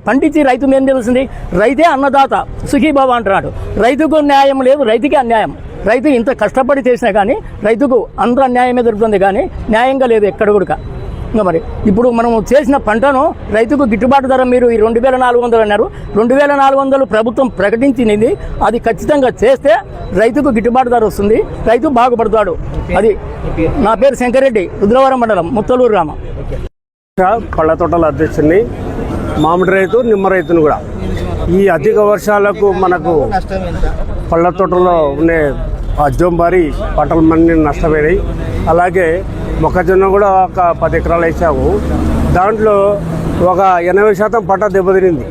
పండించి రైతు ఏం తెలిసింది, రైతే అన్నదాత సుఖీభావ అంటున్నాడు. రైతుకు న్యాయం లేదు, రైతుకే అన్యాయం. రైతు ఇంత కష్టపడి చేసినా కానీ రైతుకు అంత అన్యాయమే దొరుకుతుంది కానీ న్యాయంగా లేదు ఎక్కడ కూడా. ఇంకా మరి ఇప్పుడు మనము చేసిన పంటను రైతుకు గిట్టుబాటు ధర మీరు ఈ 2400 అన్నారు. 2400 ప్రభుత్వం ప్రకటించింది, అది ఖచ్చితంగా చేస్తే రైతుకు గిట్టుబాటు ధర వస్తుంది, రైతు బాగుపడతాడు. అది నా పేరు శంకరెడ్డి, రుద్రవరం మండలం, ముత్తలూరు గ్రామం. పళ్ళ తోటల అధ్యక్షుడిని, మామిడి రైతు, నిమ్మ రైతును కూడా. ఈ అధిక వర్షాలకు మనకు పళ్ళ తోటలో ఉండే అజ్జంబారి పంటలు మన్ని నష్టపోయినాయి. అలాగే మొక్కజొన్న కూడా ఒక 10 ఎకరాలు వేసాము. దాంట్లో ఒక 80% పంట దెబ్బతినింది,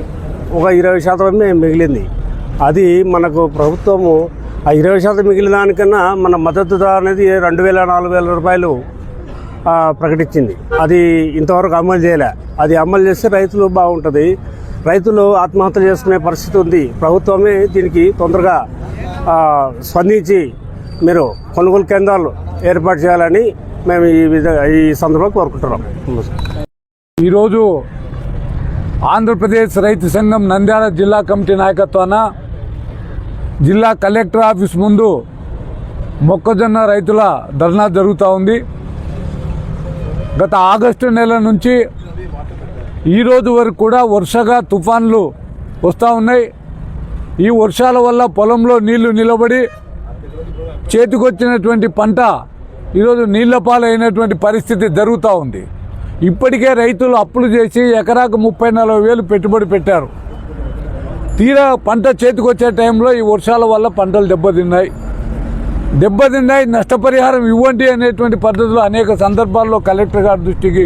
ఒక 20% మిగిలింది. అది మనకు ప్రభుత్వము ఆ 20% మిగిలిన దానికన్నా మన మద్దతు ధర అనేది 2000-4000 రూపాయలు ప్రకటించింది. అది ఇంతవరకు అమలు చేయలే. అది అమలు చేస్తే రైతులు బాగుంటుంది. రైతులు ఆత్మహత్య చేసుకునే పరిస్థితి ఉంది. ప్రభుత్వమే దీనికి తొందరగా స్పందించి మీరు కొనుగోలు కేంద్రాలు ఏర్పాటు చేయాలని మేము ఈ సందర్భంగా కోరుకుంటున్నాం. ఈరోజు ఆంధ్రప్రదేశ్ రైతు సంఘం నంద్యాల జిల్లా కమిటీ నాయకత్వాన జిల్లా కలెక్టర్ ఆఫీస్ ముందు మొక్కజొన్న రైతుల ధర్నా జరుగుతూ ఉంది. గత ఆగస్టు నెల నుంచి ఈరోజు వరకు కూడా వరుసగా తుఫాన్లు వస్తూ ఉన్నాయి. ఈ వర్షాల వల్ల పొలంలో నీళ్లు నిలబడి చేతికొచ్చినటువంటి పంట ఈరోజు నీళ్ల పాలైనటువంటి పరిస్థితి జరుగుతూ ఉంది. ఇప్పటికే రైతులు అప్పులు చేసి ఎకరాకు 30-40 వేలు పెట్టుబడి పెట్టారు. తీరా పంట చేతికొచ్చే టైంలో ఈ వర్షాల వల్ల పంటలు దెబ్బతిన్నాయి. నష్టపరిహారం ఇవ్వండి అనేటువంటి పద్ధతిలో అనేక సందర్భాల్లో కలెక్టర్ గారి దృష్టికి,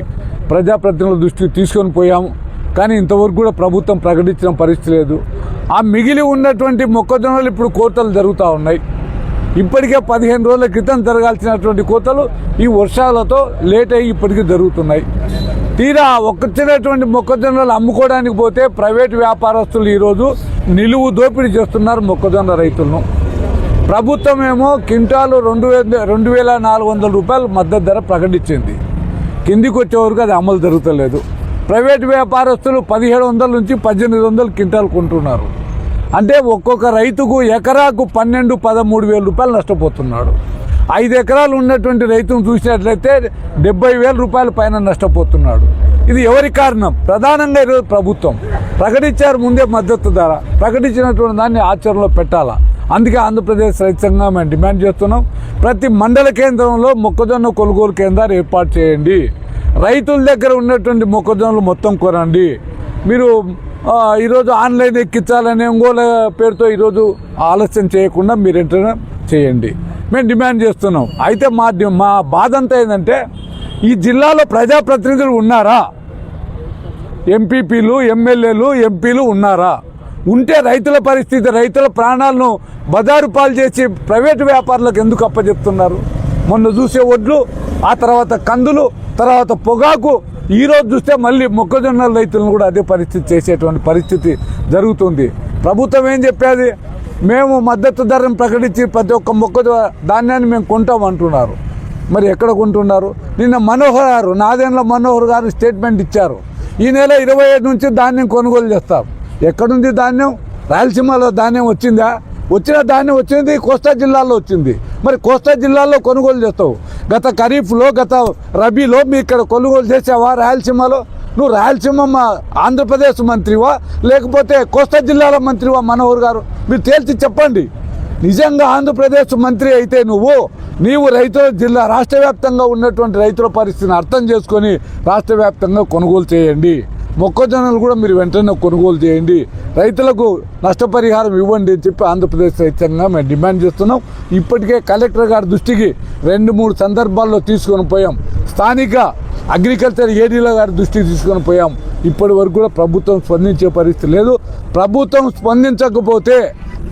ప్రజాప్రతినిధుల దృష్టికి తీసుకొని పోయాము. కానీ ఇంతవరకు కూడా ప్రభుత్వం ప్రకటించిన పరిస్థితి లేదు. ఆ మిగిలి ఉన్నటువంటి మొక్కజొన్నలు ఇప్పుడు కోతలు జరుగుతూ ఉన్నాయి. ఇప్పటికే 15 రోజుల క్రితం జరగాల్సినటువంటి కోతలు ఈ వర్షాలతో లేట్ అయ్యి ఇప్పటికీ జరుగుతున్నాయి. తీరా వచ్చినటువంటి మొక్కజొన్నలు అమ్ముకోవడానికి పోతే ప్రైవేటు వ్యాపారస్తులు ఈరోజు నిలువు దోపిడీ చేస్తున్నారు మొక్కజొన్న రైతులను. ప్రభుత్వం ఏమో క్వింటాలు 2400 రూపాయలు మద్దతు ధర ప్రకటించింది. కిందికి వచ్చేవరకు అది అమలు జరుగుతలేదు. ప్రైవేటు వ్యాపారస్తులు 1700 నుంచి 1800 క్వింటాలు కొంటున్నారు. అంటే ఒక్కొక్క రైతుకు ఎకరాకు 12-13 వేల రూపాయలు నష్టపోతున్నాడు. 5 ఎకరాలు ఉన్నటువంటి రైతును చూసినట్లయితే 70,000 రూపాయల పైన నష్టపోతున్నాడు. ఇది ఎవరి కారణం? ప్రధానంగా ఈరోజు ప్రభుత్వం ప్రకటించారు ముందే మద్దతు ధర, ప్రకటించినటువంటి దాన్ని ఆచరణలో పెట్టాలా. అందుకే ఆంధ్రప్రదేశ్ రైతు సంఘం మేము డిమాండ్ చేస్తున్నాం, ప్రతి మండల కేంద్రంలో మొక్కజొన్న కొనుగోలు కేంద్రాలు ఏర్పాటు చేయండి. రైతుల దగ్గర ఉన్నటువంటి మొక్కజొన్నలు మొత్తం కొనండి. మీరు ఈరోజు ఆన్లైన్ ఎక్కించాలనే ఇంకోల పేరుతో ఈరోజు ఆలస్యం చేయకుండా మీరు వెంటనే చేయండి, మేము డిమాండ్ చేస్తున్నాం. అయితే మా బాధ అంతా ఏంటంటే ఈ జిల్లాలో ప్రజాప్రతినిధులు ఉన్నారా? ఎంపీపీలు, ఎమ్మెల్యేలు, ఎంపీలు ఉన్నారా? ఉంటే రైతుల పరిస్థితి, రైతుల ప్రాణాలను బజారు పాలు చేసి ప్రైవేటు వ్యాపారులకు ఎందుకు అప్పచెప్తున్నారు? మొన్న చూసే వడ్లు, ఆ తర్వాత కందులు, తర్వాత పొగాకు, ఈరోజు చూస్తే మళ్ళీ మొక్కజొన్న రైతులను కూడా అదే పరిస్థితి చేసేటువంటి పరిస్థితి జరుగుతుంది. ప్రభుత్వం ఏం చెప్పేది? మేము మద్దతు ధరను ప్రకటించి ప్రతి ఒక్క ధాన్యాన్ని మేము కొంటామంటున్నారు. మరి ఎక్కడ కొంటున్నారు? నిన్న నాదెండ్ల మనోహర్ గారు స్టేట్మెంట్ ఇచ్చారు, ఈ నెల 25 నుంచి ధాన్యం కొనుగోలు చేస్తారు. ఎక్కడుంది ధాన్యం? రాయలసీమలో ధాన్యం వచ్చిందా? వచ్చిన ధాన్యం వచ్చింది కోస్తా జిల్లాలో వచ్చింది. మరి కోస్తా జిల్లాలో కొనుగోలు చేస్తావు. గత ఖరీఫ్లో, గత రబీలో మీ ఇక్కడ కొనుగోలు చేసావా రాయలసీమలో? నువ్వు రాయలసీమ ఆంధ్రప్రదేశ్ మంత్రివా లేకపోతే కోస్తా జిల్లాల మంత్రివా మనోహర్ గారు? మీరు తేల్చి చెప్పండి. నిజంగా ఆంధ్రప్రదేశ్ మంత్రి అయితే నీవు రైతుల జిల్లా రాష్ట్ర వ్యాప్తంగా ఉన్నటువంటి రైతుల పరిస్థితిని అర్థం చేసుకొని రాష్ట్ర వ్యాప్తంగా కొనుగోలు చేయండి. మొక్కజొన్నలు కూడా మీరు వెంటనే కొనుగోలు చేయండి, రైతులకు నష్టపరిహారం ఇవ్వండి అని చెప్పి ఆంధ్రప్రదేశ్ రైతంగా మేము డిమాండ్ చేస్తున్నాం. ఇప్పటికే కలెక్టర్ గారి దృష్టికి 2-3 సందర్భాల్లో తీసుకొని పోయాం. స్థానిక అగ్రికల్చర్ ఏడీల గారి దృష్టికి తీసుకొని పోయాం. ఇప్పటి వరకు కూడా ప్రభుత్వం స్పందించే పరిస్థితి లేదు. ప్రభుత్వం స్పందించకపోతే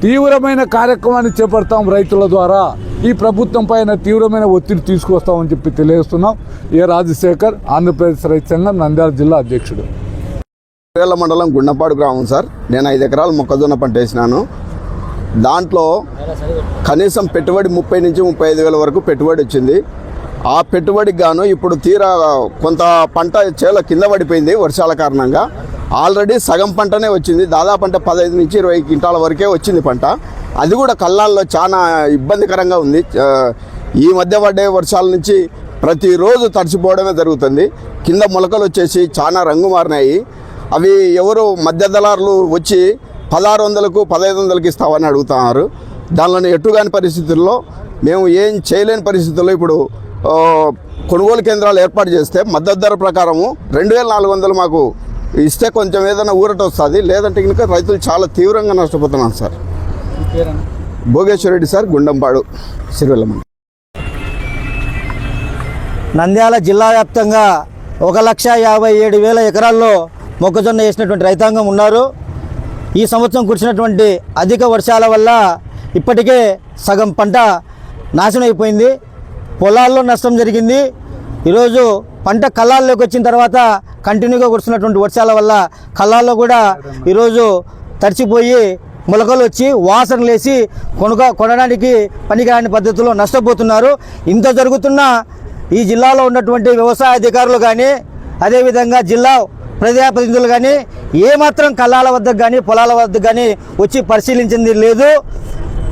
తీవ్రమైన కార్యక్రమాన్ని చేపడతాం రైతుల ద్వారా. ఈ ప్రభుత్వం పైన తీవ్రమైన ఒత్తిడి తీసుకొస్తామని చెప్పి తెలియజేస్తున్నాం. ఏ రాజశేఖర్, ఆంధ్రప్రదేశ్ రైతు సంఘం నంద్యాల జిల్లా అధ్యక్షుడు. మండలం గుండపాడు గ్రామం సార్. నేను 5 ఎకరాలు మొక్కజొన్న పంట వేసినాను. దాంట్లో కనీసం పెట్టుబడి 30 నుంచి 35 వేల వరకు పెట్టుబడి వచ్చింది. ఆ పెట్టుబడికి గాను ఇప్పుడు తీరా కొంత పంట చేల కింద పడిపోయింది వర్షాల కారణంగా. ఆల్రెడీ సగం పంటనే వచ్చింది, దాదాపు అంటే 15 నుంచి 20 క్వింటాల వరకే వచ్చింది పంట. అది కూడా కల్లాల్లో చాలా ఇబ్బందికరంగా ఉంది. ఈ మధ్య పడ్డే వర్షాల నుంచి ప్రతిరోజు తడిసిపోవడమే జరుగుతుంది. కింద మొలకలు వచ్చేసి చాలా రంగు మారినాయి. అవి ఎవరు మధ్య దళారులు వచ్చి 1600కు 1500కి ఇస్తామని అడుగుతున్నారు. దానిలో ఎట్టుగాని పరిస్థితుల్లో మేము ఏం చేయలేని పరిస్థితుల్లో ఇప్పుడు కొనుగోలు కేంద్రాలు ఏర్పాటు చేస్తే మద్దతు ధర ప్రకారము 2400 మాకు ఇస్తే కొంచెం ఏదైనా ఊరట వస్తుంది. లేదంటే కనుక రైతులు చాలా తీవ్రంగా నష్టపోతున్నాం సార్. భోగేశ్వరరెడ్డి సార్, గుండంపాడు, సిరివెల్ల మండలం. నంద్యాల జిల్లా వ్యాప్తంగా 1,57,000 ఎకరాల్లో మొక్కజొన్న వేసినటువంటి రైతాంగం ఉన్నారు. ఈ సంవత్సరం కురిసినటువంటి అధిక వర్షాల వల్ల ఇప్పటికే సగం పంట నాశనం అయిపోయింది. పొలాల్లో నష్టం జరిగింది. ఈరోజు పంట కళ్ళాల్లోకి వచ్చిన తర్వాత కంటిన్యూగా కురుస్తున్నటువంటి వర్షాల వల్ల కళ్ళాల్లో కూడా ఈరోజు తడిచిపోయి మొలకలు వచ్చి వాసన లేసి కొనడానికి పనికిరాని పద్ధతిలో నష్టపోతున్నారు. ఇంత జరుగుతున్న ఈ జిల్లాలో ఉన్నటువంటి వ్యవసాయ అధికారులు కానీ అదేవిధంగా జిల్లా ప్రజాప్రతినిధులు కానీ ఏమాత్రం కళ్ళాల వద్దకు కానీ పొలాల వద్దకు కానీ వచ్చి పరిశీలించింది లేదు.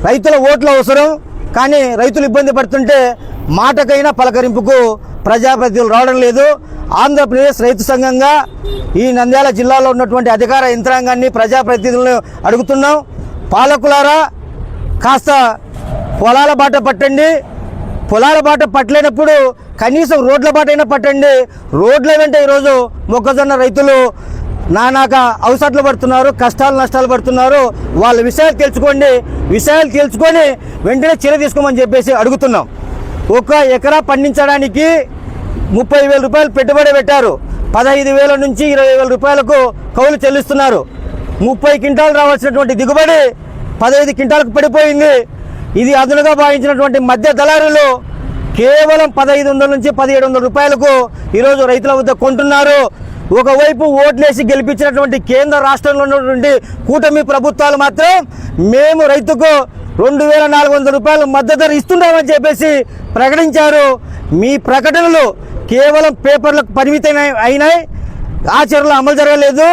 రైతుల ఓట్లు అవసరం, కానీ రైతులు ఇబ్బంది పడుతుంటే మాటకైనా పలకరింపుకు ప్రజాప్రతినిధులు రావడం లేదు. ఆంధ్రప్రదేశ్ రైతు సంఘంగా ఈ నంద్యాల జిల్లాలో ఉన్నటువంటి అధికార యంత్రాంగాన్ని ప్రజాప్రతినిధులను అడుగుతున్నాం. పాలకులారా, కాస్త పొలాల బాట పట్టండి. పొలాల బాట పట్టలేనప్పుడు కనీసం రోడ్ల బాట అయినా పట్టండి. రోడ్ల వెంట ఈరోజు మొక్కజొన్న రైతులు నానాక అవసరాలు పడుతున్నారు, కష్టాలు నష్టాలు పడుతున్నారు. వాళ్ళ విషయాలు తెలుసుకోండి. విషయాలు తెలుసుకొని వెంటనే చర్య తీసుకోమని చెప్పేసి అడుగుతున్నాం. 1 ఎకరా పండించడానికి 30,000 రూపాయలు పెట్టుబడి పెట్టారు. 15,000 నుంచి 20,000 రూపాయలకు కౌలు చెల్లిస్తున్నారు. 30 క్వింటాలు రావాల్సినటువంటి దిగుబడి 15 క్వింటాలకు పడిపోయింది. ఇది అదునుగా భావించినటువంటి మధ్య దళారులు కేవలం 1,500 నుంచి 1,700 రూపాయలకు ఈరోజు రైతుల వద్ద కొంటున్నారు. ఒకవైపు ఓట్లేసి గెలిపించినటువంటి కేంద్ర రాష్ట్రంలో ఉన్నటువంటి కూటమి ప్రభుత్వాలు మాత్రం మేము రైతుకు 2,400 రూపాయలు మద్దతు ధర ఇస్తున్నామని చెప్పేసి ప్రకటించారు. మీ ప్రకటనలు కేవలం పేపర్లకు పరిమితం అయినాయి, ఆచరణలో అమలు జరగలేదు.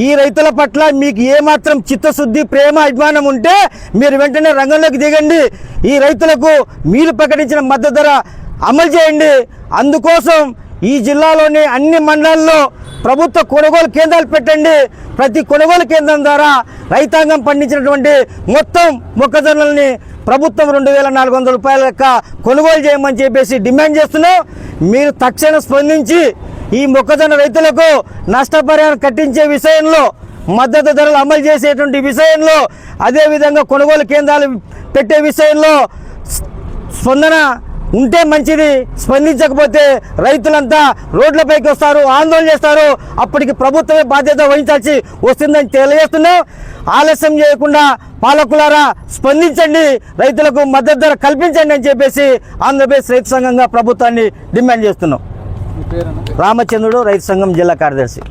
ఈ రైతుల పట్ల మీకు ఏమాత్రం చిత్తశుద్ధి, ప్రేమ, అభిమానం ఉంటే మీరు వెంటనే రంగంలోకి దిగండి. ఈ రైతులకు మీరు ప్రకటించిన మద్దతు ధర అమలు చేయండి. అందుకోసం ఈ జిల్లాలోని అన్ని మండలాల్లో ప్రభుత్వ కొనుగోలు కేంద్రాలు పెట్టండి. ప్రతి కొనుగోలు కేంద్రం ద్వారా రైతాంగం పండించినటువంటి మొత్తం మొక్కజొన్నల్ని ప్రభుత్వం 2,400 రూపాయల లెక్క కొనుగోలు చేయమని చెప్పేసి డిమాండ్ చేస్తున్నాం. మీరు తక్షణం స్పందించి ఈ మొక్కజొన్న రైతులకు నష్టపరిహారం కట్టించే విషయంలో, మద్దతు ధరలు అమలు చేసేటువంటి విషయంలో, అదేవిధంగా కొనుగోలు కేంద్రాలు పెట్టే విషయంలో స్పందన ఉంటే మంచిది. స్పందించకపోతే రైతులంతా రోడ్లపైకి వస్తారు, ఆందోళన చేస్తారు. అప్పటికి ప్రభుత్వమే బాధ్యత వహించాల్సి వస్తుందని తెలియజేస్తున్నాం. ఆలస్యం చేయకుండా పాలకులారా స్పందించండి, రైతులకు మద్దతు ధర కల్పించండి అని చెప్పేసి ఆంధ్రప్రదేశ్ రైతు సంఘంగా ప్రభుత్వాన్ని డిమాండ్ చేస్తున్నాం. రామచంద్రుడు, రైతు సంఘం జిల్లా కార్యదర్శి.